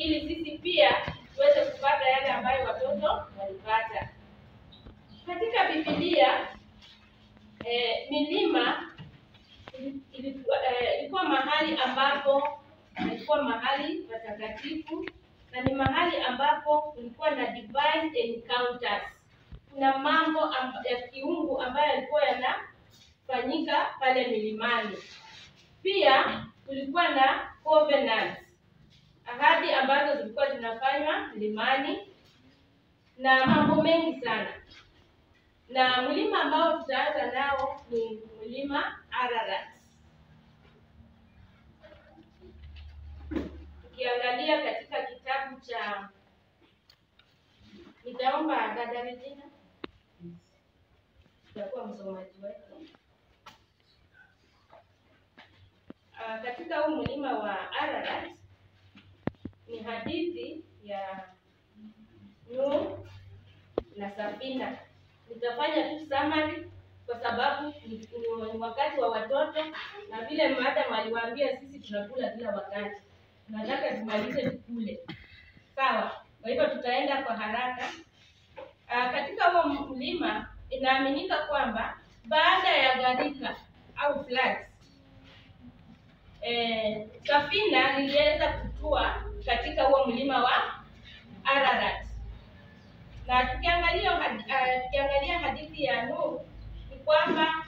ili sisi pia tuweze kupata yale ambayo watoto walipata. Katika Biblia milima ilikuwa mahali ambapo ilikuwa mahali patakatifu, na ni mahali ambapo kulikuwa na divine encounters. Kuna mambo ya kiungu ambayo yalikuwa yanafanyika pale milimani. Pia kulikuwa na covenants, ahadi ambazo zilikuwa zinafanywa milimani, na mambo mengi sana. Na mlima ambao tutaanza nao ni mlima Ararat. Tukiangalia katika kitabu cha, nitaomba dada Regina itakuwa msomaji wetu. Katika huu mlima wa Ararat ni hadithi ya Nuh na Safina. Nitafanya tu summary kwa sababu ni wakati wa watoto, na vile madam aliwaambia sisi tunakula kila wakati. Nataka tumalize tukule. Sawa? Kwa hivyo tutaenda kwa haraka. Katika huo mlima inaaminika kwamba baada ya gharika au floods, safina liliweza kutua katika huo mlima wa Ararat. Na tukiangalia hadithi ya Nuh ni kwamba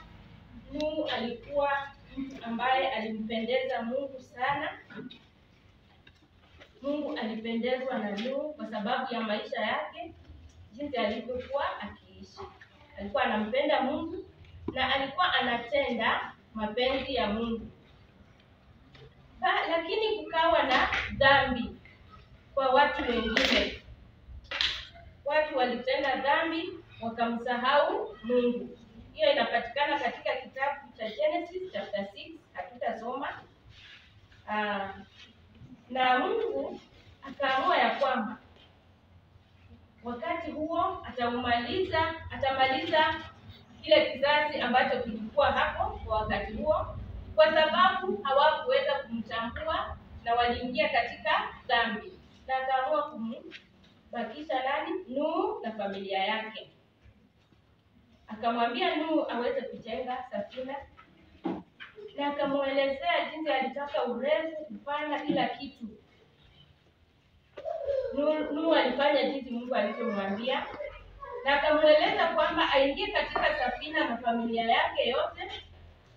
Nuh alikuwa mtu ambaye alimpendeza Mungu sana. Mungu alipendezwa na Nuh kwa sababu ya maisha yake, jinsi alivyokuwa akiishi. Alikuwa anampenda Mungu na alikuwa anatenda mapenzi ya Mungu. Lakini kukawa na dhambi kwa watu wengine. Watu walitenda dhambi wakamsahau Mungu. Hiyo inapatikana katika kitabu cha Genesis chapter 6, hatutasoma. Na Mungu akaamua ya kwamba wakati huo atamaliza kile kizazi ambacho kilikuwa hapo kwa wakati huo, kwa sababu hawakuweza kumtambua na waliingia katika dhambi. Na akaamua kumbakisha Nuh na familia yake. Akamwambia Nuh aweze kujenga safina, na akamuelezea jinsi alitaka urefu, upana, kila kitu. Nuh alifanya jinsi Mungu alivyomwambia, na akamueleza kwamba aingie katika safina na familia yake yote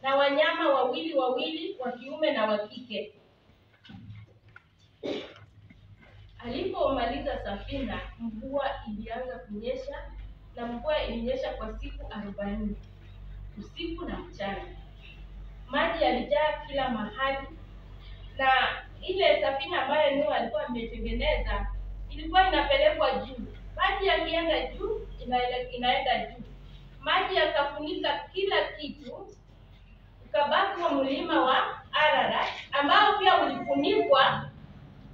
na wanyama wawili wa kiume na wa kike. Alipomaliza safina, mvua ilianza kunyesha, na mvua ilinyesha kwa siku 40, usiku na mchana. Maji yalijaa kila mahali, na ile safina ambayo Nuh alikuwa ametengeneza ilikuwa inapelekwa juu. Maji yakienda juu, inaenda juu. Maji yakafunika kila kitu, ukabaki wa mlima wa Ararat ambao pia ulifunikwa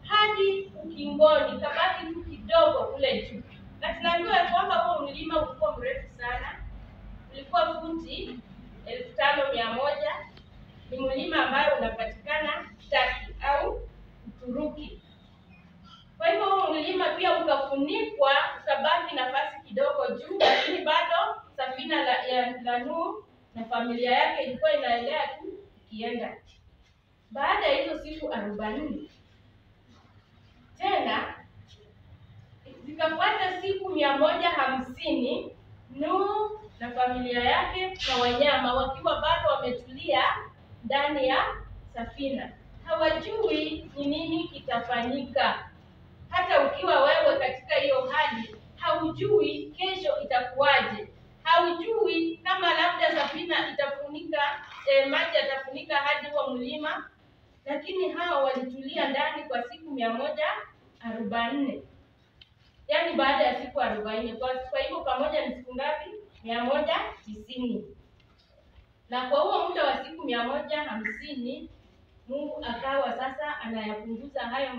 hadi ukingoni, kabaki tu kidogo kule juu. Na tunaambiwa kwamba huo mlima ulikuwa mrefu sana, ulikuwa futi 5100. Ni mlima ambao unapatikana Turkey au Uturuki. Kwa hivyo huo mlima pia ukafunikwa, ukabaki nafasi kidogo juu, lakini bado safina la Nuh na familia yake ilikuwa inaendelea tu ikienda. Baada ya hizo siku 40 tena zikafuata siku 150, Nuh na familia yake na wanyama wakiwa bado wametulia ndani ya safina. Hawajui ni nini kitafanyika. Hata ukiwa wewe katika hiyo hali, haujui kesho itakuwaje. Haujui kama labda safina itafunika, maji yatafunika hadi huo mlima. Lakini hao walitulia ndani kwa siku 140. Yaani baada ya siku 40. Kwa hivyo pamoja ni siku ngapi? 190. Na kwa huo muda wa siku 150, Mungu akawa sasa anayapunguza hayo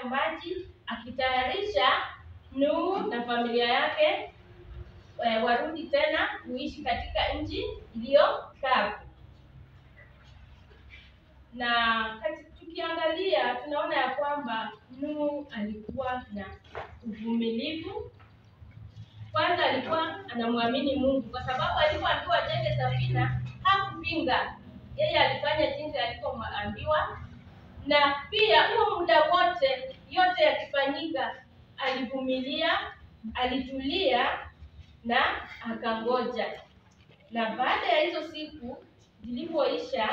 maji, akitayarisha Nuh na familia yake warudi tena kuishi katika nchi iliyo kavu. Na tukiangalia tunaona ya kwamba Nuhu alikuwa na uvumilivu. Kwanza alikuwa anamwamini Mungu, kwa sababu alipoambiwa ajenge safina hakupinga. Yeye alifanya jinsi alivyoambiwa, na pia huo muda wote yote yakifanyika alivumilia, alitulia na akangoja. Na baada ya hizo siku zilipoisha,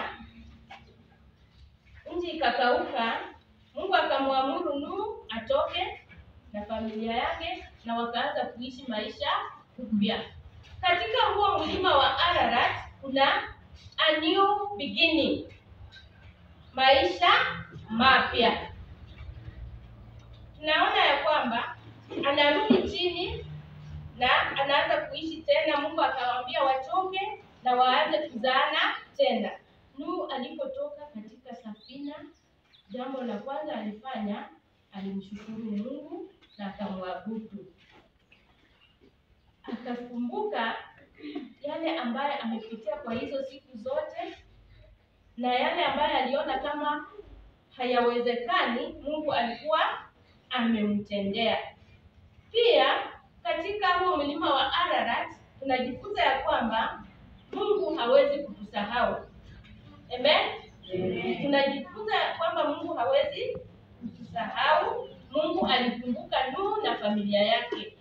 nchi ikakauka, Mungu akamwamuru Nuhu atoke na familia yake, na wakaanza kuishi maisha upya. Katika huo mlima wa Ararat kuna a new beginning, maisha mapya. Tunaona ya kwamba anarudi chini na anaanza kuishi tena. Mungu akawaambia watoke na waanze kuzaana tena. Nuhu alipotoka katika safina, jambo la kwanza alifanya, alimshukuru Mungu na akamwabudu. Akakumbuka yale ambaye amepitia kwa hizo siku zote, na yale ambaye aliona kama hayawezekani Mungu alikuwa amemtendea. Pia katika huo mlima wa Ararat tunajifunza ya kwamba Mungu hawezi kutusahau. Amen? Tunajifunza ya kwamba Mungu hawezi kutusahau. Mungu alikumbuka Nuhu na familia yake.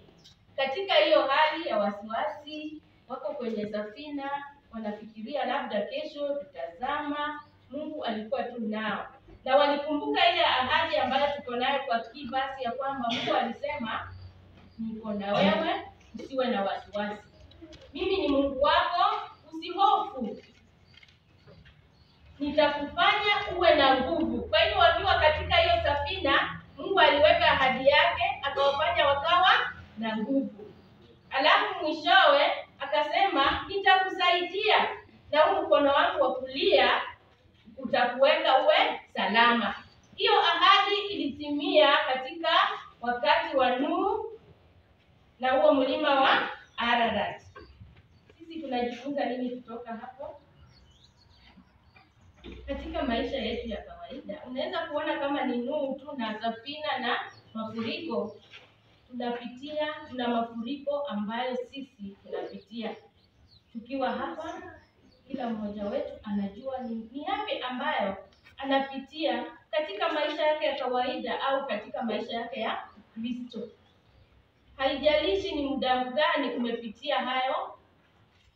Katika hiyo hali ya wasiwasi, wako kwenye safina, wanafikiria labda kesho tutazama, Mungu alikuwa tu nao. Na walikumbuka ile ahadi ambayo tuko nayo kwa basi ya kwamba Mungu alisema, niko na wewe, usiwe na wasiwasi. Mimi ni Mungu wako, usihofu. Nitakufanya uwe na nguvu. Kwa hiyo wakiwa katika hiyo safina, Mungu aliweka ahadi yake, akawafanya wakawa na nguvu. Alafu mwishowe akasema, nitakusaidia na huu mkono wangu wa kulia utakuweka uwe salama. Hiyo ahadi ilitimia katika wakati wa Nuhu na huo mlima wa Ararat. Sisi tunajifunza nini kutoka hapo? Katika maisha yetu ya kawaida, unaweza kuona kama ni Nuhu tu na safina na mafuriko. Tuna mafuriko ambayo sisi tunapitia. Tukiwa hapa, kila mmoja wetu anajua ni yapi ambayo anapitia katika maisha yake ya kawaida au katika maisha yake ya Kristo. Haijalishi ni muda gani umepitia hayo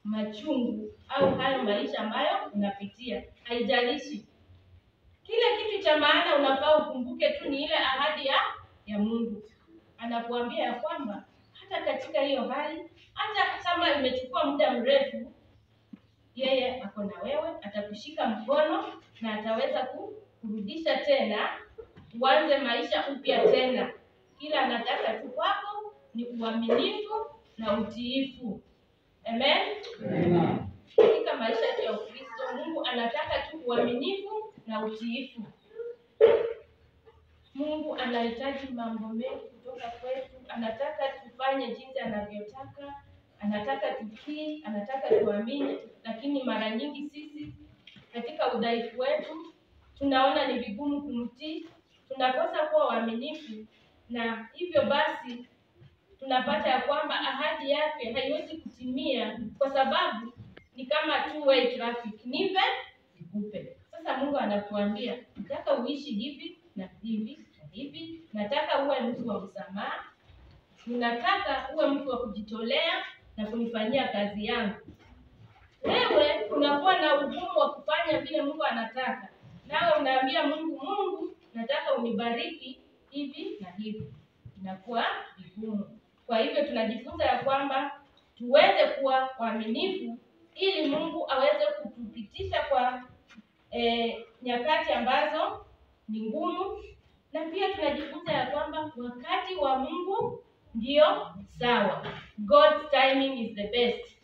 machungu au hayo maisha ambayo unapitia. Haijalishi. Kile kitu cha maana unafaa ukumbuke tu ni ile ahadi ya Mungu. Anakuambia ya kwamba hata katika hiyo hali, hata kama imechukua muda mrefu, yeye ako na wewe, atakushika mkono na ataweza kurudisha tena, uanze maisha upya tena. Kila anataka tu kwako ni uaminifu na utiifu. Amen? Amen. Katika maisha ya Ukristo, Mungu anataka tu uaminifu na utiifu. Mungu anahitaji mambo mengi kutoka kwetu. Anataka tufanye jinsi anavyotaka, anataka tutii, anataka tuamini, lakini mara nyingi sisi katika udhaifu wetu tunaona ni vigumu kumtii, tunakosa kuwa waaminifu, na hivyo basi tunapata ya kwamba ahadi yake haiwezi kutimia, kwa sababu ni kama two-way traffic, nipe nikupe. Sasa Mungu anatuambia, nataka uishi hivi na hivi na hivi, nataka uwe mtu wa msamaha, ninataka uwe mtu wa kujitolea na kunifanyia kazi yangu. Wewe unakuwa na ugumu wa kufanya vile Mungu anataka. Nawe unaambia Mungu, nataka unibariki hivi na hivi. Inakuwa vigumu. Kwa hivyo tunajifunza ya kwamba tuweze kuwa waaminifu ili Mungu aweze kutupitisha kwa nyakati ambazo ni ngumu, na pia tunajifunza ya kwamba wakati wa Mungu ndio sawa. God's timing is the best.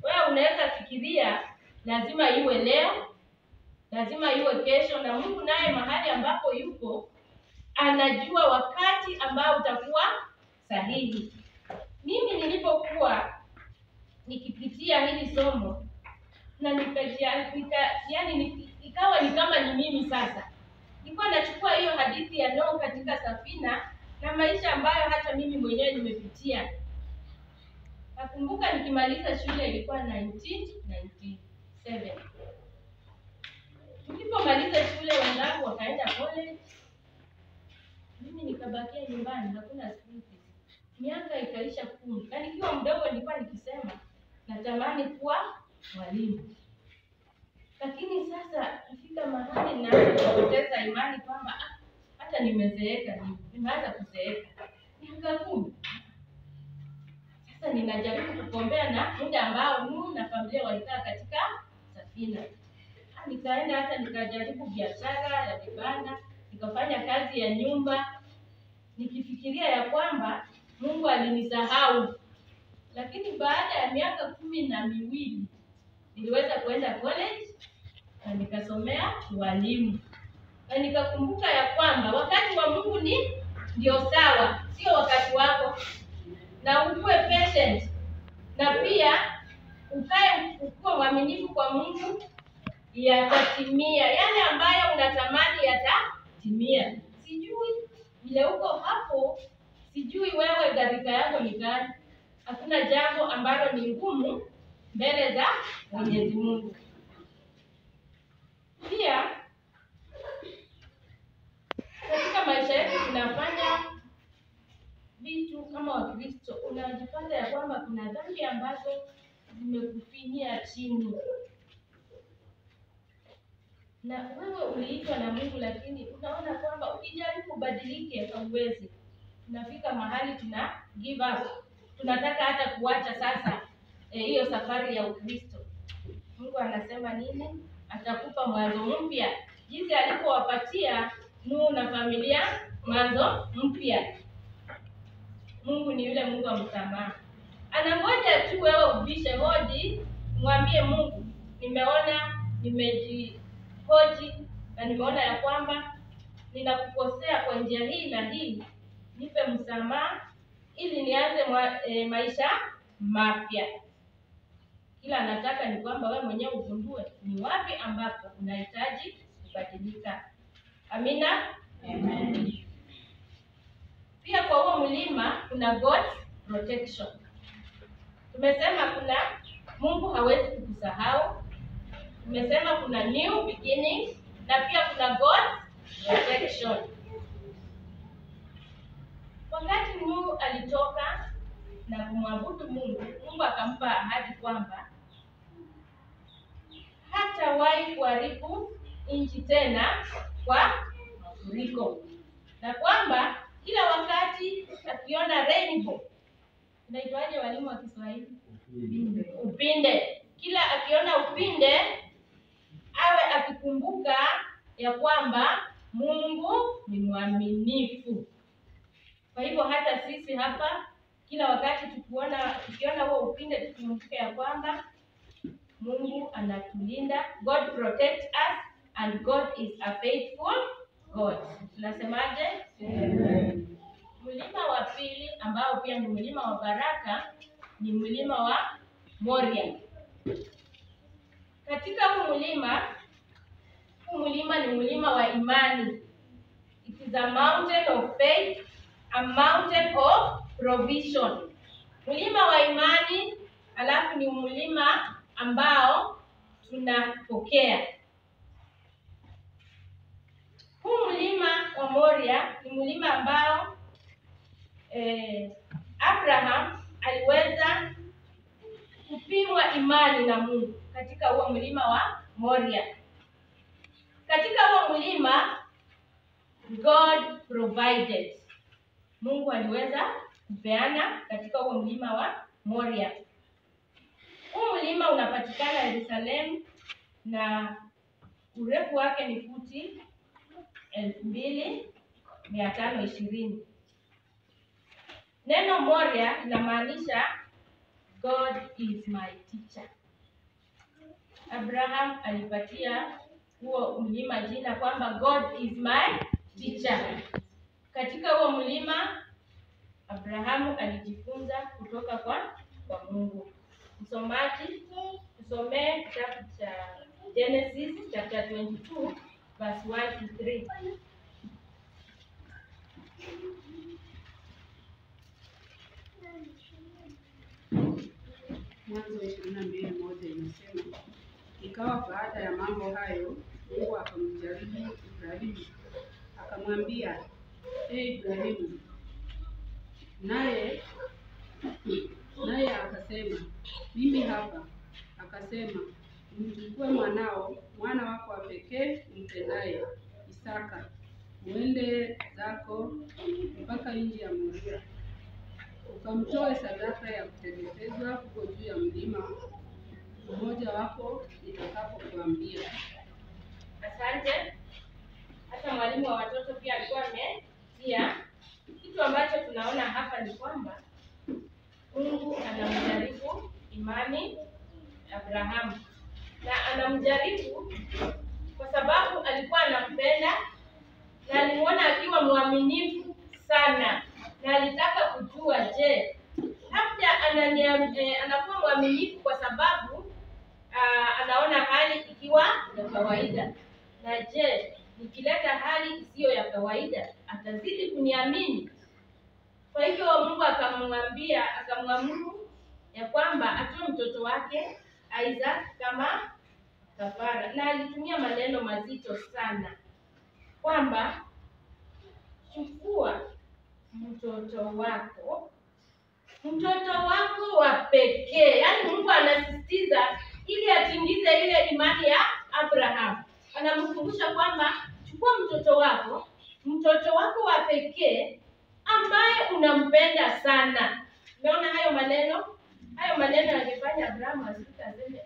Wewe unaweza fikiria lazima iwe leo, lazima iwe kesho, na Mungu naye mahali ambapo yuko anajua wakati ambao utakuwa sahihi. Mimi nilipokuwa nikipitia hili somo na ikawa ni kama ni mimi sasa. nilikuwa nachukua hiyo hadithi ya Noa katika safina na maisha ambayo hata mimi mwenyewe nimepitia. Nakumbuka nikimaliza shule ilikuwa 1997. Tulipomaliza shule wenzangu wakaenda college, mimi nikabakia nyumbani, hakuna school fees. Miaka ikaisha 10. Na nikiwa mdogo nilikuwa nikisema natamani kuwa mwalimu. Lakini sasa nifika mahali naanza kupoteza imani kwamba hata nimezeeka, nimeanza kuzeeka. Miaka 10. Sasa ninajaribu kukombea na muda ambao Nuhu na familia walikaa katika safina. Nikaenda hata nikajaribu biashara ya vibanda, nikafanya kazi ya nyumba, nikifikiria ya kwamba Mungu alinisahau. Lakini baada ya miaka 12 niliweza kwenda college na nikasomea ualimu. Na nikakumbuka ya kwamba wakati wa Mungu ndio sawa, sio wakati wako. Na ukuwe patient. Na pia ukuwe mwaminifu kwa Mungu, yatatimia. Yale ambayo unatamani yatatimia. Sijui vile uko hapo, sijui wewe gharika yako ni gani. Hakuna jambo ambalo ni ngumu mbele za Mwenyezi Mungu. Pia katika maisha yetu tunafanya vitu kama Wakristo, unajipata ya kwamba kuna dhambi ambazo zimekufinyia chini. Na wewe uliitwa na Mungu, lakini unaona kwamba ukijaribu kubadilike hauwezi. Tunafika mahali tuna give up. Tunataka hata kuacha sasa hiyo safari ya Ukristo. Mungu anasema nini? Atakupa mwanzo mpya. Jinsi alipowapatia Nuhu na familia mwanzo mpya. Mungu ni yule Mungu wa msamaha. Anangoja tu wewe ubishe hodi, mwambie Mungu, nimeona, nimejihoji na nimeona ya kwamba ninakukosea kwa njia hii na hii. Nipe msamaha ili nianze maisha mapya. Kila nataka ni kwamba wewe mwenyewe ugundue ni wapi ambapo unahitaji kubadilika. Amina? Amen. Pia kwa huo mlima kuna God protection. Tumesema kuna Mungu hawezi kukusahau. Tumesema kuna new beginning na pia kuna God protection. Wakati Nuhu alitoka na kumwabudu Mungu, Mungu akampa ahadi kwamba hatawahi kuharibu nchi tena kwa mafuriko. Na kwamba kila wakati akiona rainbow, unaitwaje walimu wa Kiswahili? Upinde. Kila akiona upinde awe akikumbuka ya kwamba Mungu ni mwaminifu. Kwa hivyo hata sisi hapa kila wakati tukiona huo upinde tukumbuke ya kwamba Mungu anatulinda. God protects us and God is a faithful God. Tunasemaje? Amen. Mlima wa pili ambao pia ni mlima wa baraka ni mlima wa Moria. Katika huu mlima ni mlima wa imani. It is a mountain of faith, a mountain of provision. Mlima wa imani, alafu ni mlima ambao tunapokea. Huu mlima wa Moria ni mlima ambao Abraham aliweza kupimwa imani na Mungu katika huo mlima wa Moria. Katika huo mlima God provided. Mungu aliweza kupeana katika huo mlima wa Moria. Huu mlima unapatikana Yerusalemu na urefu wake ni futi 2520. Neno Moria linamaanisha God is my teacher. Abraham alipatia huo mlima jina kwamba God is my teacher. Katika huo mlima Abrahamu alijifunza kutoka kwa Mungu. Msomaji, tusomee kitabu cha Genesis chapter 22 verse 1 to 3. Mwanzo 22:1 inasema, ikawa baada ya mambo hayo, Mungu akamjaribu Ibrahimu, akamwambia, Ibrahimu. Naye akasema, mimi hapa. Akasema, umchukue mwanao, mwana wako wa pekee umpendaye, Isaka, uende zako mpaka nchi ya Moria, ukamtoe sadaka ya kuteketezwa huko juu ya mlima mmoja wapo nitakapokuambia. Asante. Hata mwalimu wa watoto pia alikuwa ametia kitu ambacho tunaona hapa ni kwamba Mungu anamjaribu imani Abrahamu, na anamjaribu kwa sababu alikuwa anampenda na alimuona akiwa mwaminifu sana, na alitaka kujua, je, labda anakuwa mwaminifu kwa sababu anaona hali ikiwa ya kawaida, na je, nikileta hali isiyo ya kawaida atazidi kuniamini? Kwa hivyo Mungu akamwamuru ya kwamba atoe mtoto wake Isaac kama kafara, na alitumia maneno mazito sana kwamba chukua mtoto wako wa pekee. Yaani Mungu anasisitiza ili atimize ile imani ya Abraham. Anamkumbusha kwamba chukua mtoto wako wa pekee ambaye unampenda sana. Unaona hayo maneno yalifanya Abraham aseme,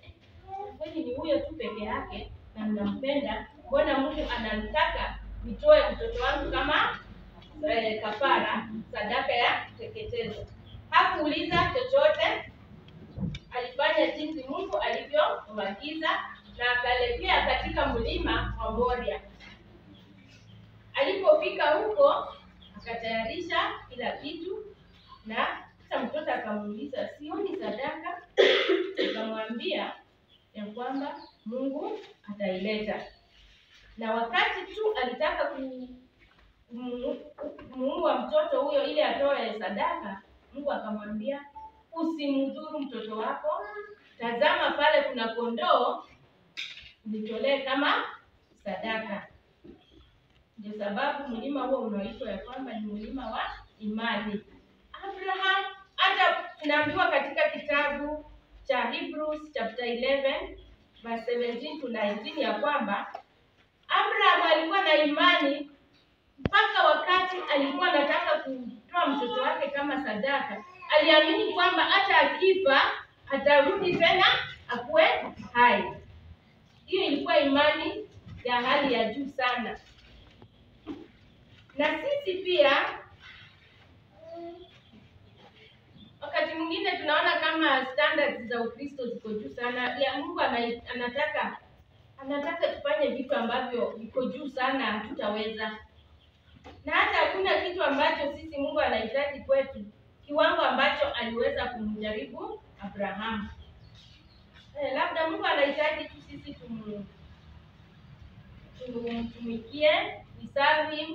kwani ni huyo tu peke yake na ninampenda, mbona Mungu ananitaka nitoe mtoto wangu kama kafara, sadaka ya kuteketezwa? Hakuuliza chochote, alifanya jinsi Mungu alivyomwagiza na akaelekea katika mlima wa Moria. Alipofika huko akatayarisha kila kitu, na sasa mtoto akamuuliza, sioni sadaka? Akamwambia ya kwamba Mungu ataileta. Na wakati tu alitaka kumuua mtoto huyo ili atoe sadaka, Mungu akamwambia, usimdhuru mtoto wako, tazama pale kuna kondoo, nitolee kama sadaka. Ndio sababu mlima huo unaitwa ya kwamba ni mlima wa imani. Abraham, hata tunaambiwa katika kitabu cha Hebrews chapter 11 verse 17 to 19 ya kwamba Abraham alikuwa na imani mpaka wakati alikuwa anataka kutoa mtoto wake kama sadaka, aliamini kwamba hata akifa atarudi tena akuwe hai. Hiyo ilikuwa imani ya hali ya juu sana. Na sisi pia wakati mwingine tunaona kama standards za Ukristo ziko juu sana. Ya Mungu anataka tufanye vitu ambavyo viko juu sana, hatutaweza. Na hata hakuna kitu ambacho sisi Mungu anahitaji kwetu kiwango ambacho aliweza kumjaribu Abrahamu. Labda Mungu anahitaji tu sisi tumtumikie, serve.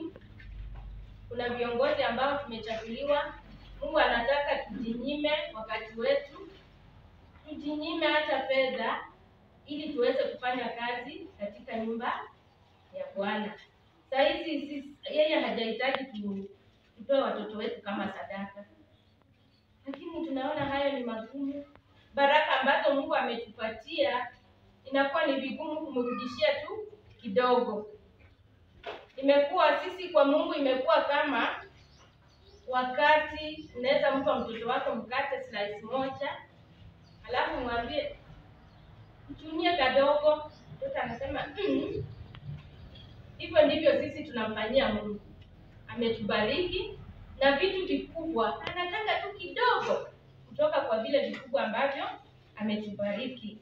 Kuna viongozi ambao tumechaguliwa. Mungu anataka tujinyime wakati wetu, tujinyime hata fedha, ili tuweze kufanya kazi katika nyumba ya Bwana. Saa hizi yeye hajahitaji tutoe watoto wetu kama sadaka, lakini tunaona hayo ni magumu. Baraka ambazo Mungu ametupatia inakuwa ni vigumu kumrudishia tu kidogo. Imekuwa sisi kwa Mungu imekuwa kama wakati unaweza mpa mtoto wako mkate slice moja, alafu mwambie mtumie kadogo, mtoto anasema hivyo ndivyo sisi tunamfanyia Mungu. Ametubariki na vitu vikubwa, anataka tu kidogo kutoka kwa vile vikubwa ambavyo ametubariki.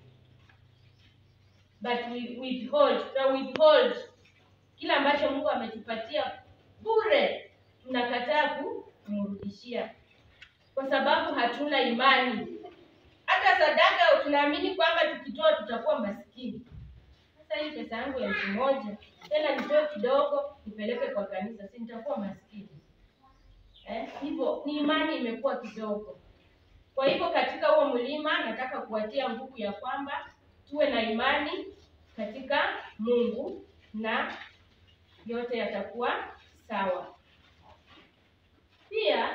But we withhold kila ambacho Mungu ametupatia bure, tunakataa kumrudishia kwa sababu hatuna imani. Hata sadaka tunaamini kwamba tukitoa tutakuwa maskini. Sasa hii pesa yangu 1,000 tena nitoe kidogo nipeleke kwa kanisa, si nitakuwa maskini? Hivyo ni imani imekuwa kidogo. Kwa hivyo katika huo mlima nataka kuwatia nguvu ya kwamba tuwe na imani katika Mungu na yote yatakuwa sawa. Pia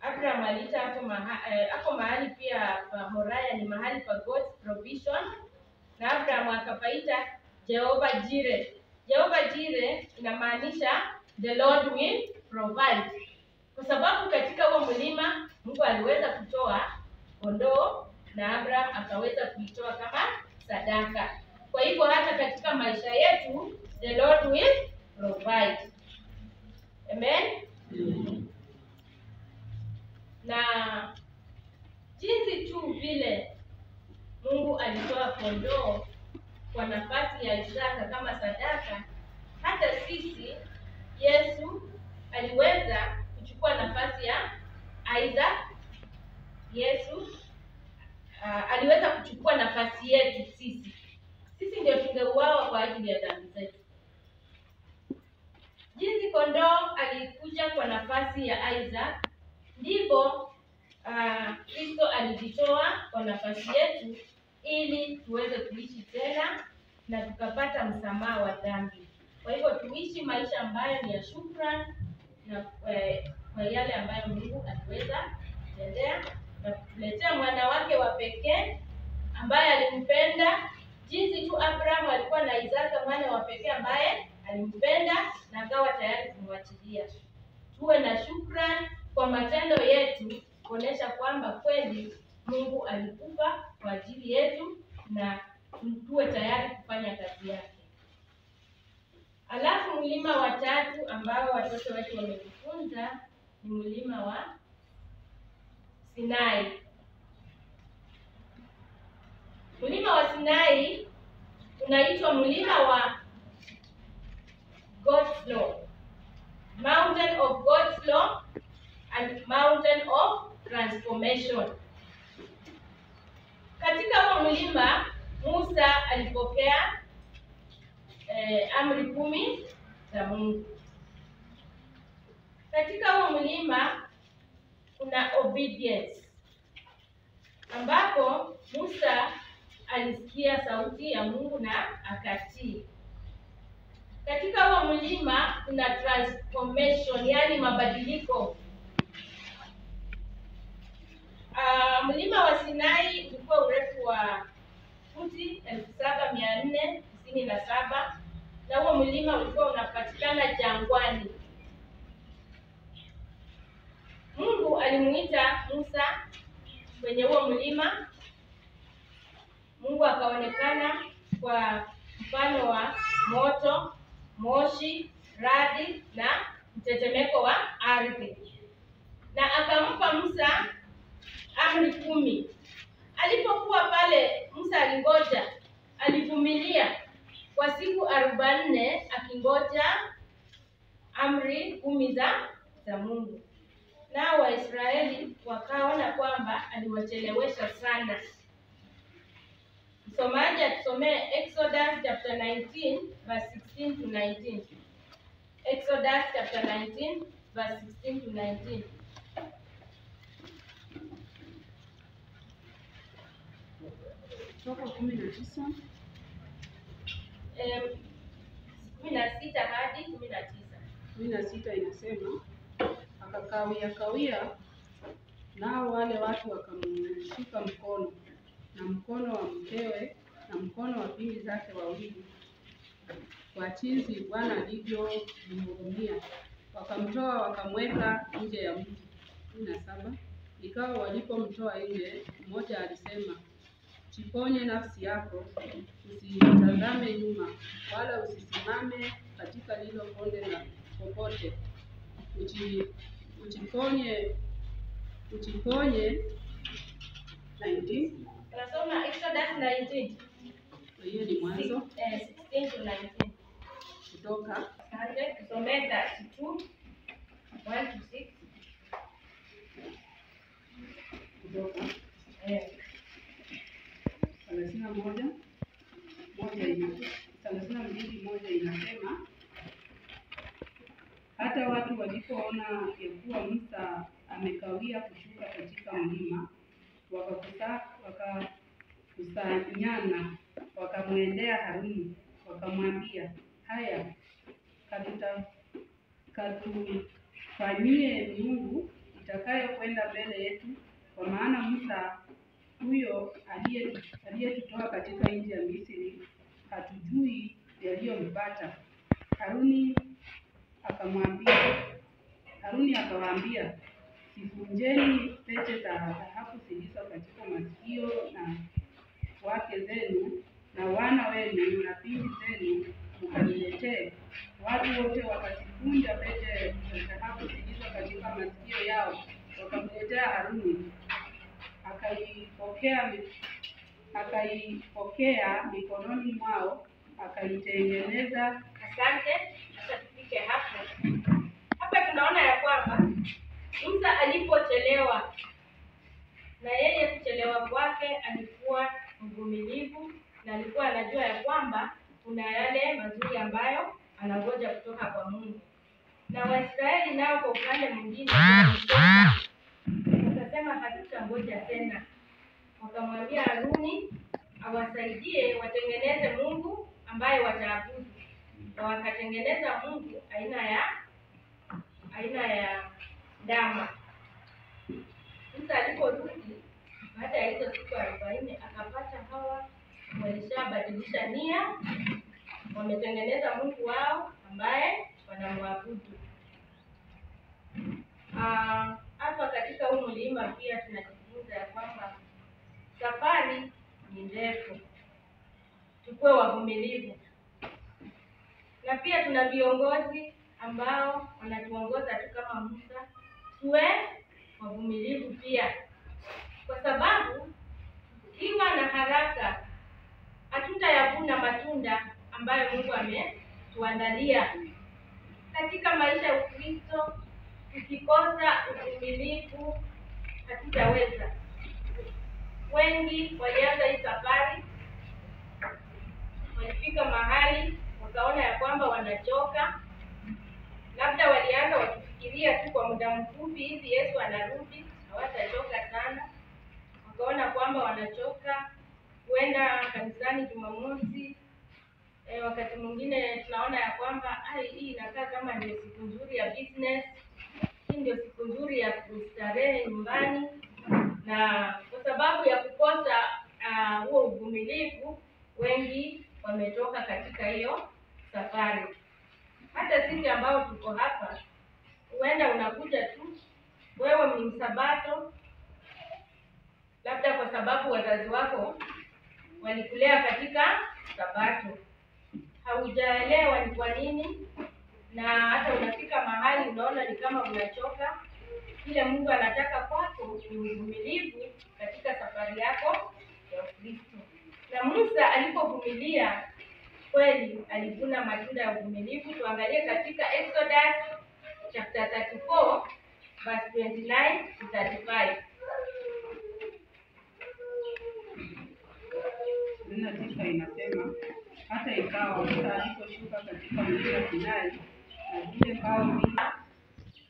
Abraham aliita hapo mahali pia pa Moriah ni mahali pa God's provision, na Abraham akapaita Jehovah Jireh. Jehovah Jireh inamaanisha the Lord will provide, kwa sababu katika huo mlima Mungu aliweza kutoa kondoo na Abraham akaweza kuitoa kama sadaka. Kwa hivyo hata katika maisha yetu the Lord will provide. Amen. Na jinsi tu vile Mungu alitoa kondoo kwa nafasi ya Isaka kama sadaka, hata sisi Yesu aliweza kuchukua nafasi ya Isaac. Yesu aliweza kuchukua nafasi yetu sisi. Sisi ndio tungeuawa kwa ajili ya dhambi zetu. Jinsi kondoo alikuja kwa nafasi ya Isaac, ndivyo Kristo alijitoa kwa nafasi yetu ili tuweze kuishi tena na tukapata msamaha wa dhambi. Kwa hivyo tuishi maisha ambayo ni ya shukrani na kwa yale ambayo Mungu aliweza kutendea na kutuletea mwana wake wa pekee ambaye alimpenda jinsi tu Abraham alikuwa na Isaka mwana wa pekee ambaye alimpenda na akawa tayari kumwachilia. Tuwe na shukrani kwa matendo yetu kuonesha kwamba kweli Mungu alikufa kwa ajili yetu na tuwe tayari kufanya kazi yake. Alafu mlima wa tatu ambao watoto wetu wamejifunza ni mlima wa Sinai. Mlima wa Sinai unaitwa mlima wa God's law, mountain of God's law and mountain of transformation. Katika huo mlima Musa alipokea amri 10 za Mungu. Katika huo mlima kuna obedience, ambapo Musa alisikia sauti ya Mungu na akatii. Katika huo mlima kuna transformation, yani mabadiliko. Mlima wa Sinai ulikuwa urefu wa futi 7,497 na huo mlima ulikuwa unapatikana jangwani. Mungu alimuita Musa kwenye huo mlima. Mungu akaonekana kwa mfano wa moto, moshi, radi na mtetemeko wa ardhi, na akampa Musa amri 10. Alipokuwa pale, Musa alingoja, alivumilia kwa siku 40 akingoja amri 10 za Mungu. Nao Waisraeli wakaona kwamba aliwachelewesha sana. Msomaji atusomee Exodus chapter 19 verse 16 to 19. Exodus chapter 19 verse 16 to 19. Kutoka 19 16 hadi 19. 16 inasema, akakawia nao wale watu wakamshika mkono na mkono wa mkewe na mkono wa binti zake wawili, kwa jinsi Bwana alivyomhurumia. Wakamtoa wakamweka nje ya mji. 17 Ikawa walipomtoa nje, mmoja alisema, jiponye nafsi yako, usitazame nyuma, wala usisimame katika lilo bonde la popote. Ujiponye 19. Tunasoma Exodus 19. Hiyo ni Mwanzo 16 to 19. Kutoka tusomee 32 1 to 6. Kutoka 31 moja 32:1 inasema, hata watu walipoona ya kuwa Musa amekawia kushuka katika mlima, wakakusanyana wakamwendea Haruni wakamwambia, haya, katufanyie miungu itakayokwenda mbele yetu, kwa maana Musa huyo aliyetutoa katika nchi ya Misri hatujui yaliyompata. Haruni akawaambia, sivunjeni pete za dhahabu zilizo katika masikio na wake zenu na wana wenu na binti zenu, mkaniletee. Watu wote wakazivunja pete za dhahabu zilizo katika masikio yao, wakamletea Haruni. Akaipokea mikononi mwao, akaitengeneza. Asante. Sasa tufike hapo. Hapa tunaona ya kwamba Musa alipochelewa, na yeye kuchelewa kwake alikuwa mvumilivu, na alikuwa anajua ya kwamba kuna yale mazuri ambayo anangoja kutoka kwa Mungu. Na Waisraeli nao kwa upande mwingine wakasema hatutangoja tena. Wakamwambia Haruni awasaidie watengeneze Mungu ambaye wataabudu. Na wakatengeneza Mungu aina ya ndama. Musa aliporudi baada ya hizo siku 40 akapata hawa walishabadilisha nia, wametengeneza Mungu wao ambaye wanamwabudu. Hapa katika huu mlima pia tunajifunza ya kwamba safari ni ndefu, tukuwe wavumilivu. Na pia tuna viongozi ambao wanatuongoza tu kama Musa, tuwe wavumilivu pia, kwa sababu ikiwa na haraka hatutayavuna matunda ambayo Mungu ametuandalia katika maisha ya Ukristo. Tukikosa uvumilivu hatutaweza. Wengi walianza hii safari, walifika mahali wakaona ya kwamba wanachoka, labda walianza wakifikiria tu kwa muda mfupi hivi Yesu anarudi, hawatachoka sana. Wakaona kwamba wanachoka kwenda kanisani Jumamosi. Wakati mwingine tunaona ya kwamba hii inakaa kama ndio siku nzuri ya business, hii ndio siku nzuri ya kustarehe nyumbani. Na kwa sababu ya kukosa huo uvumilivu, wengi wametoka katika hiyo safari. Hata sisi ambao tuko hapa, huenda unakuja tu, wewe ni msabato, labda kwa sababu wazazi wako walikulea katika sabato, haujaelewa ni kwa nini, na hata unafika mahali unaona ni kama unachoka. Kile Mungu anataka kwako ni uvumilivu katika safari yako ya Ukristo. Na Musa alipovumilia kweli alivuna matunda ya uvumilivu. Tuangalie katika Exodus chapter 34 verse 29 to 35. 29 inasema, hata ikawa Musa aliposhuka katika mlima Sinai na zile mbao mbili.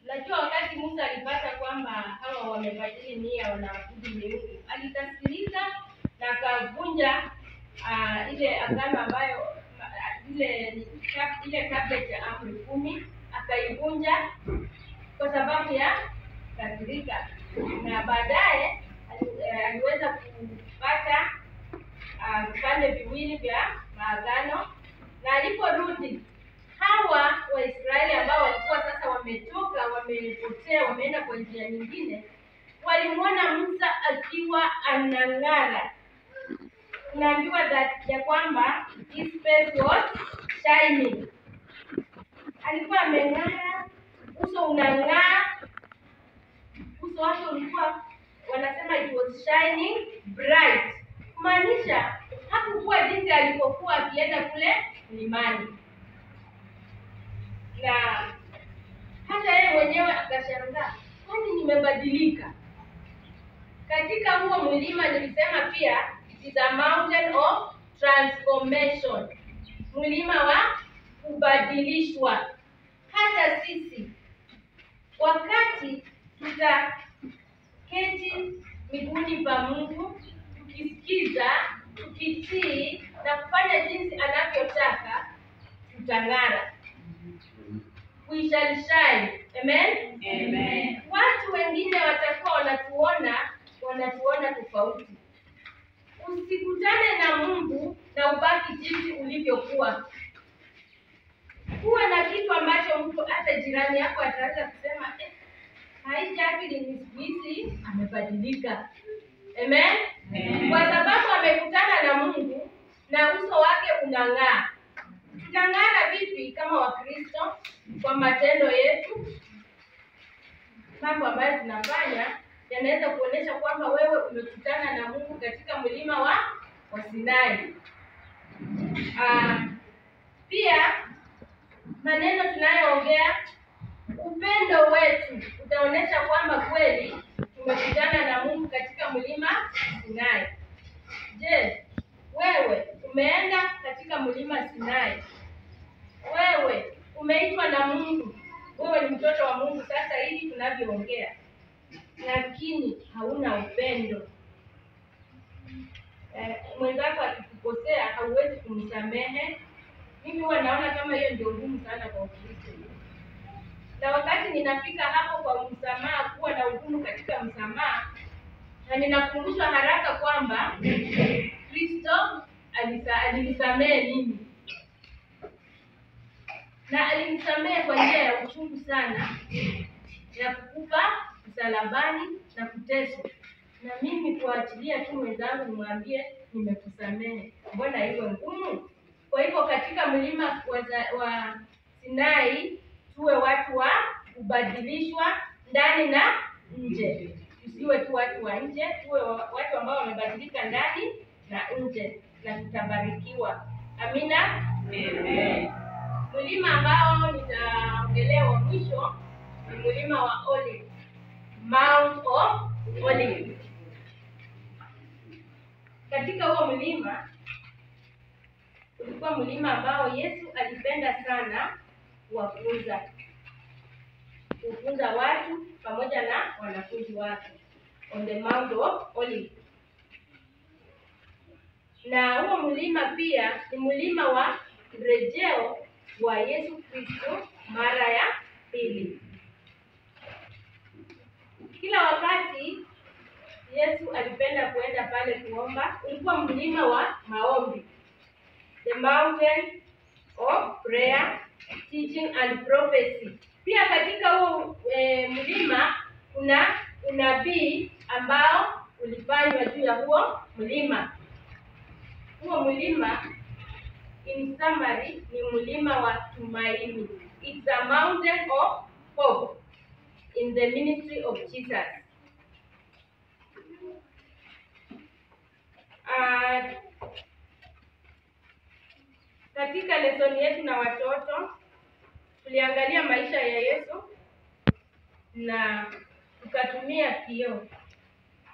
Najua wakati Musa alipata kwamba hawa wamebadili nia, wanaabudu miungu, alikasirika na akavunja ile agano ambayo ile tablet ya amri 10 akaivunja kwa sababu ya kasirika. Na baadaye aliweza kupata vipande viwili vya maagano, na aliporudi hawa Waisraeli ambao walikuwa sasa wametoka, wamepotea, wameenda kwa njia nyingine, walimwona Musa akiwa anang'ara. Tunaambiwa ya kwamba his face was shining. Alikuwa ameng'ara, uso unang'aa, uso wake ulikuwa, wanasema it was shining bright, kumaanisha hakukuwa jinsi alipokuwa akienda kule mlimani. Na hata yeye mwenyewe akashangaa, kwani nimebadilika? Katika huo mlima nilisema pia it is a mountain of transformation. mlima wa kubadilishwa. Hata sisi wakati tutaketi miguuni pa Mungu, tukisikiza, tukitii na kufanya jinsi anavyotaka, tutang'ara. We shall shine. Amen? Amen. Watu wengine watakuwa wanatuona tofauti. Usikutane na Mungu na ubaki jinsi ulivyokuwa. Kuwa na kitu ambacho mtu hata jirani yako ataweza kusema Jacqueline ni siku hizi amebadilika. Amen? Amen. Kwa sababu amekutana na Mungu na uso wake unang'aa. Tunang'ara vipi kama Wakristo? Kwa matendo yetu. Mambo ambayo tunafanya yanaweza kuonyesha kwamba wewe umekutana na Mungu katika mlima wa Sinai. Pia maneno tunayoongea, upendo wetu utaonyesha kwamba kweli tumekutana na Mungu katika mlima Sinai. Je, wewe umeenda katika mlima Sinai? Wewe umeitwa na Mungu, wewe ni mtoto wa Mungu sasa hivi tunavyoongea, lakini hauna upendo. Mwenzako akikukosea hauwezi kumsamehe. Mimi huwa naona kama hiyo ndio ngumu sana kwa Ukristo. Na wakati ninafika hapo kwa msamaha, kuwa na ugumu katika msamaha, na ninakumbushwa haraka kwamba Kristo alinisamehe mimi. Na alinisamehe kwa njia ya uchungu sana, ya kukufa msalabani na kuteswa. Na mimi kuachilia tu mwenzangu nimwambie nimekusamehe, mbona hiyo ngumu? Kwa hivyo katika mlima wa Sinai tuwe watu wa kubadilishwa ndani na nje. Tusiwe tu watu wa nje, tuwe watu ambao wamebadilika ndani na nje, na tutabarikiwa. Amina. Amen. Mlima ambao nitaongelea wa mwisho ni mlima wa Olive, Mount of Olive. Katika huo mlima ulikuwa mlima ambao Yesu alipenda sana kufunza watu pamoja na wanafunzi wake, on the Mount of Olive. Na huo mlima pia ni mlima wa rejeo wa Yesu Kristo mara ya pili. Kila wakati Yesu alipenda kuenda pale kuomba. Ulikuwa mlima wa maombi, the mountain of prayer, teaching and prophecy. Pia katika huo mlima kuna unabii ambao ulifanywa juu ya huo mlima. Huo mlima in summary ni mlima wa tumaini. It's a mountain of hope in the ministry of Jesus. Katika lesoni yetu na watoto tuliangalia maisha ya Yesu na tukatumia kioo.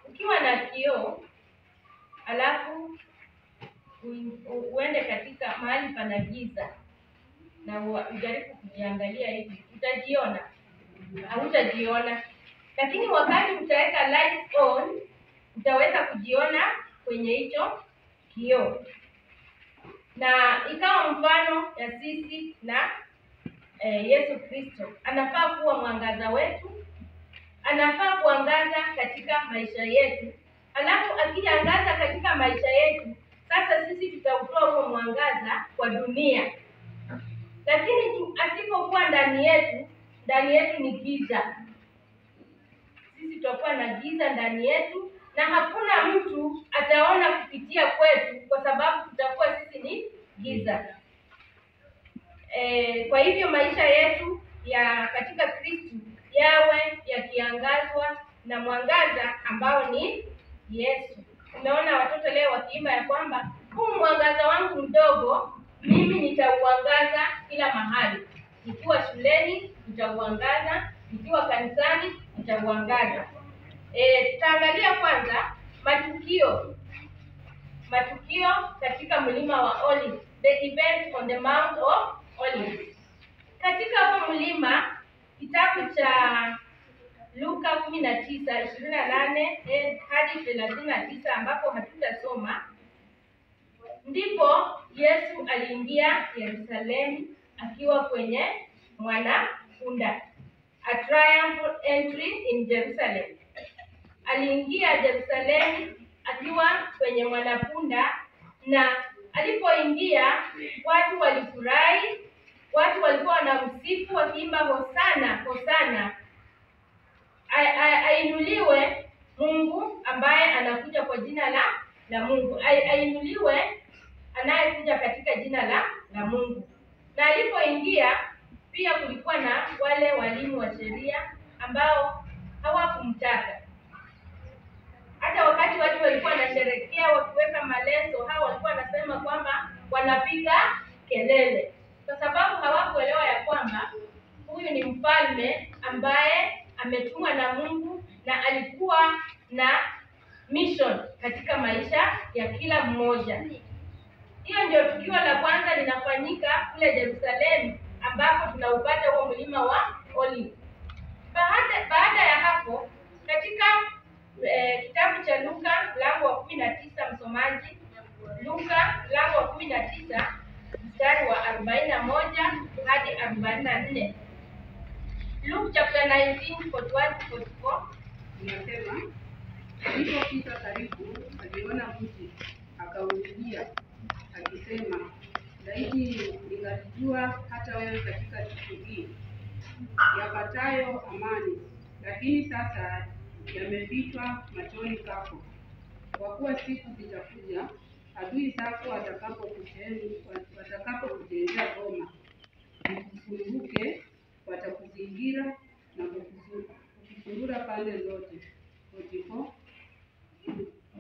Ukiwa na kioo alafu uende katika mahali pana giza na ujaribu kujiangalia hivi, utajiona? Hautajiona. Lakini wakati utaweka light on, utaweza kujiona kwenye hicho kioo. Na ikawa mfano ya sisi na Yesu Kristo. Anafaa kuwa mwangaza wetu, anafaa kuangaza katika maisha yetu. Alafu akiangaza katika maisha yetu, sasa sisi tutautoa huo mwangaza kwa dunia. Lakini asipokuwa ndani yetu ni giza. Sisi tutakuwa na giza ndani yetu na hakuna mtu ataona kupitia kwetu kwa sababu tutakuwa sisi ni giza. Kwa hivyo maisha yetu ya katika Kristo yawe yakiangazwa na mwangaza ambao ni Yesu. Umeona watoto leo wakiimba ya kwamba huu mwangaza wangu mdogo mimi nitauangaza kila mahali. Nikiwa shuleni nitauangaza, nikiwa kanisani nitauangaza. Tutaangalia kwanza matukio matukio katika mlima wa Olive, the events on the Mount of Olives. Katika huo mlima, kitabu cha Luka 19:28 hadi 39 ambapo hatutasoma, ndipo Yesu aliingia Yerusalemu akiwa kwenye mwanapunda. A triumphal entry in Jerusalem. Aliingia Yerusalemu akiwa kwenye mwanapunda, na alipoingia watu walifurahi, watu walikuwa wanamsifu wakiimba hosana, hosana. Ainuliwe Mungu ambaye anakuja kwa jina la Mungu. Ainuliwe anayekuja katika jina la Mungu. Na alipoingia pia kulikuwa na wale walimu wa sheria ambao hawakumtaka. Hata wakati watu walikuwa wanasherehekea wakiweka maleso, hao walikuwa wanasema kwamba wanapiga kelele, kwa sababu hawakuelewa ya kwamba huyu ni mfalme ambaye ametumwa na Mungu na alikuwa na mission katika maisha ya kila mmoja. Hiyo ndio tukio la kwanza linafanyika kule Yerusalemu, ambapo tunaupata huo mlima wa Olive. Baada ya hapo, katika kitabu cha Luka mlango wa 19, msomaji, Luka mlango wa 19 mstari wa 41 hadi 44. Luke chapter 19:41-44 inasema, alipofika karibu aliona mti, akaulilia akisema, laiti ningalijua hata wewe katika siku hii yapatayo amani, lakini sasa yamefichwa machoni pako. Kwa kuwa siku zitakuja, adui zako watakapokujengea boma, zikufunguke, watakuzingira na kukuzungura pande zote.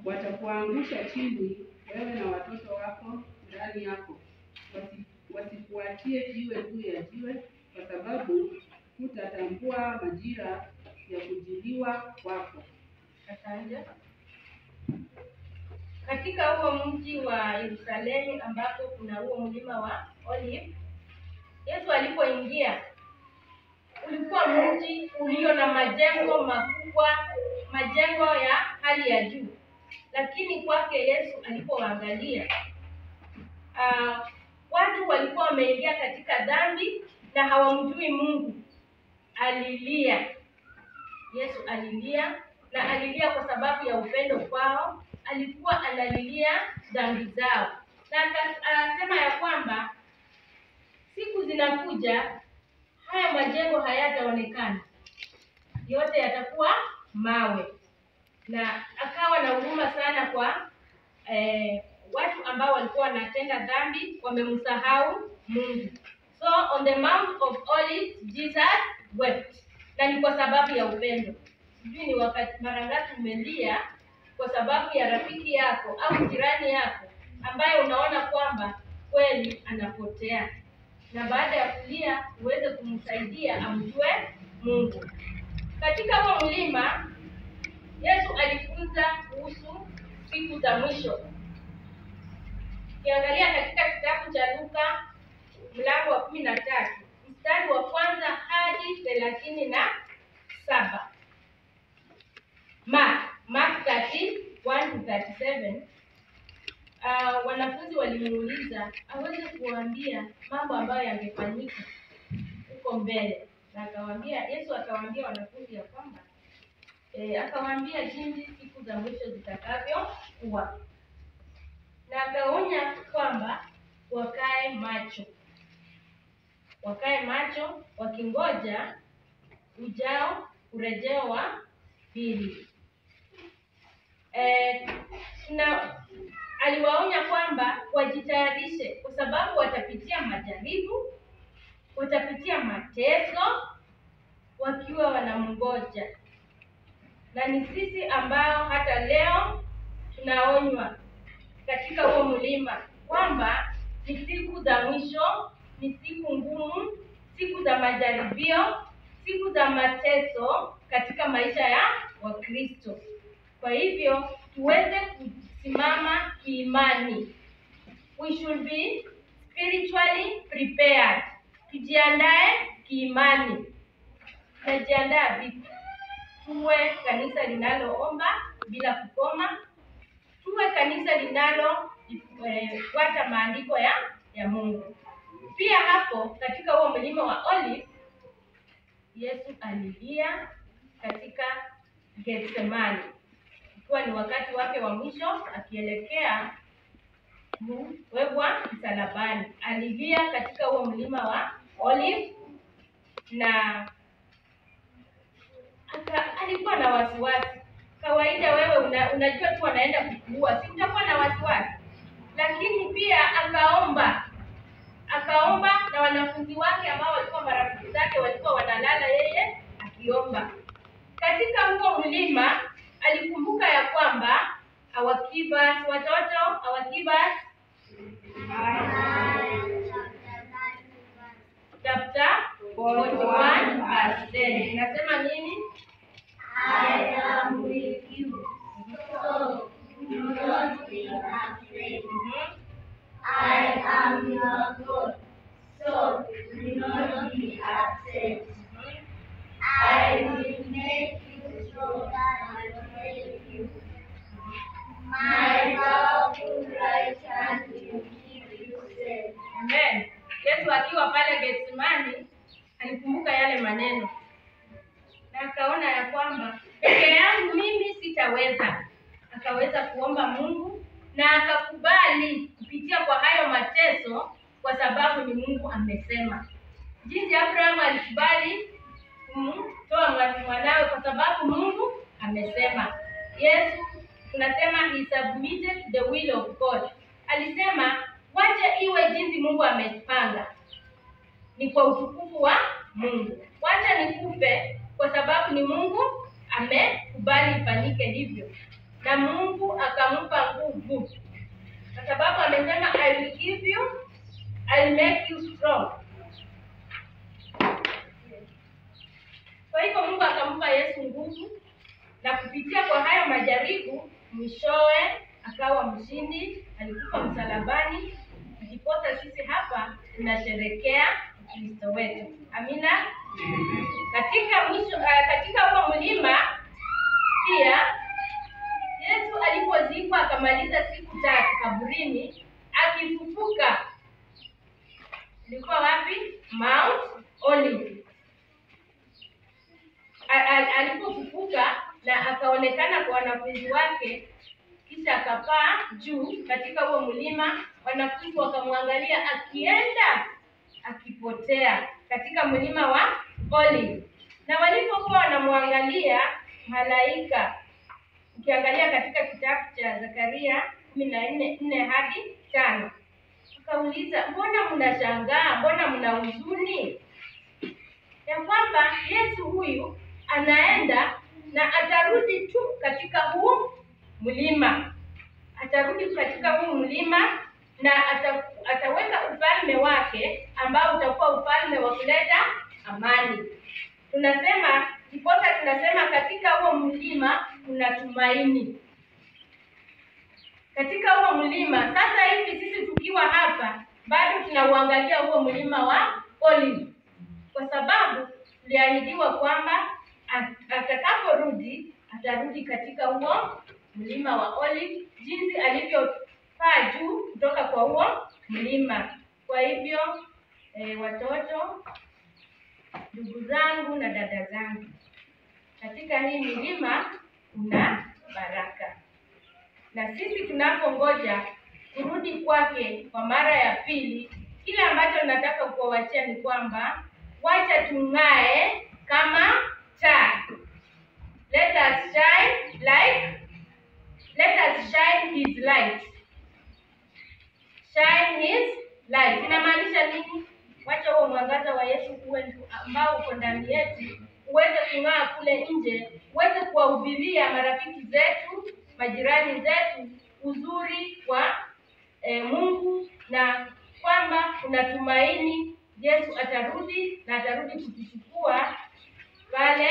Watakuangusha chini, wewe na watoto wako ndani yako. Wasikuachie jiwe juu ya jiwe, kwa sababu hutatambua majira ya kujiliwa kwako. Asante. Katika huo mji wa Yerusalemu ambapo kuna huo mlima wa Olive, Yesu alipoingia, ulikuwa mji ulio na majengo makubwa, majengo ya hali ya juu. Lakini kwake Yesu alipoangalia, watu walikuwa wameingia katika dhambi na hawamjui Mungu. Alilia. Yesu alilia, na alilia kwa sababu ya upendo kwao. Alikuwa analilia dhambi zao, na anasema ya kwamba siku zinakuja haya majengo hayataonekana, yote yatakuwa mawe. Na akawa na huruma sana kwa watu ambao walikuwa wanatenda dhambi, wamemsahau Mungu. So on the Mount of Olives Jesus wept. Na ni kwa sababu ya upendo. Sijui ni wakati mara ngapi umelia kwa sababu ya rafiki yako au jirani yako ambaye unaona kwamba kweli anapotea, na baada ya kulia uweze kumsaidia amjue Mungu. Katika huo mlima Yesu alifunza kuhusu siku za mwisho. Ukiangalia katika kitabu cha Luka mlango wa 13 mstari wa kwanza hadi 37. Mark 30:1-37. Wanafunzi walimuuliza aweze kuambia mambo ambayo yangefanyika huko mbele, na Yesu akawaambia wanafunzi ya kwamba akawaambia jinsi siku za mwisho zitakavyokuwa, na akaonya kwamba wakae macho wakingoja urejeo wa pili. Na aliwaonya kwamba wajitayarishe, kwa sababu watapitia majaribu, watapitia mateso wakiwa wanamngoja. Na ni sisi ambao hata leo tunaonywa katika huo mlima kwamba ni siku za mwisho, ni siku ngumu, siku za majaribio, siku za mateso katika maisha ya Wakristo. Kwa hivyo tuweze kusimama kiimani. We should be spiritually prepared. Tujiandae kiimani. Tunajiandaa vipi? Tuwe kanisa linaloomba bila kukoma. Tuwe kanisa linalofuata maandiko ya Mungu. Pia hapo katika huo mlima wa Olive, Yesu alilia katika Getsemani. Ikiwa ni wakati wake wa mwisho akielekea kuwekwa msalabani. Alilia katika huo mlima wa Olive na alikuwa na wasiwasi. Kawaida wewe unajua tu anaenda kukuua, si utakuwa na wasiwasi. Lakini pia akaomba na wanafunzi wake ambao walikuwa marafiki zake walikuwa wanalala, yeye akiomba. Katika huo mlima alikumbuka ya kwamba our givers, watoto, our givers, chapter 41 verse 10 inasema nini? I am with you, so do not be afraid. I am your God, so do not be upset. I will make you strong and help you. My powerful right hand will keep you safe. Amen. Yesu akiwa pale Getsemani alikumbuka yale maneno. Na akaona ya kwamba peke yangu mimi sitaweza. Akaweza kuomba Mungu na akakubali kupitia kwa hayo mateso kwa sababu ni Mungu amesema. Jinsi Abraham alikubali kumtoa mwanawe kwa sababu Mungu amesema. Yesu tunasema he submitted to the will of God. Alisema wacha iwe jinsi Mungu amepanga. Ni kwa utukufu wa Mungu. Wacha nikufe kwa sababu ni Mungu amekubali ifanyike hivyo. Na Mungu akampa nguvu. Kwa sababu amesema I will give you, I will make you strong. Kwa hivyo Mungu akampa Yesu nguvu na kupitia kwa hayo majaribu mwishowe akawa mshindi, alikufa msalabani. Ndiposa sisi hapa tunasherehekea Kristo wetu. Amina. Katika huo mlima pia Yesu alipozikwa akamaliza siku 3 kaburini akifufuka. Ilikuwa wapi? Mount Olive. Alipofufuka na akaonekana kwa wanafunzi wake, kisha akapaa juu katika huo mlima. Wanafunzi wakamwangalia akienda akipotea katika mlima wa Olive. Na walipokuwa wanamwangalia, malaika, ukiangalia katika kitabu cha Zakaria 14:4 hadi 5, akauliza, mbona mnashangaa, mbona mna huzuni? Ya kwamba Yesu huyu anaenda na atarudi tu katika huu mlima. Atarudi katika huu mlima na ataweka ufalme wake ambao utakuwa ufalme wa kuleta amani. Tunasema katika huo mlima kuna tumaini. Katika huo mlima sasa hivi sisi tukiwa hapa bado tunauangalia huo mlima wa Olive. Kwa sababu tuliahidiwa kwamba atakaporudi atarudi katika huo mlima wa Olive jinsi alivyopaa juu kutoka kwa huo mlima. Kwa hivyo watoto, ndugu zangu na dada zangu, katika hii milima kuna baraka. Na sisi tunapongoja kurudi kwake kwa mara ya pili, kile ambacho nataka kuwachia ni kwamba wacha tung'ae kama taa. Let us shine his light. Shine his light. Inamaanisha nini? Wacha huo mwangaza wa Yesu uwe ambao uko ndani yetu uweze kung'aa kule nje, uweze kuwahubiria marafiki zetu, majirani zetu uzuri wa Mungu na kwamba tunatumaini Yesu atarudi na atarudi kutuchukua pale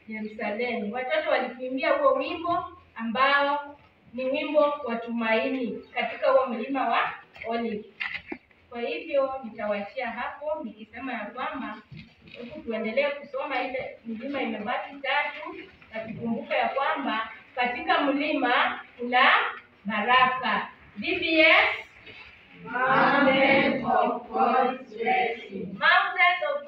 Yerusalemu. Watoto walikuimbia huo wimbo ambao ni wimbo wa tumaini katika huo mlima wa Olive. Kwa hivyo nitawaachia hapo nikisema ya kwamba hebu tuendelee kusoma ile milima imebaki 3, na tukumbuke ya kwamba katika mlima kuna baraka. DBS, Mountains of God's blessing. Mountains of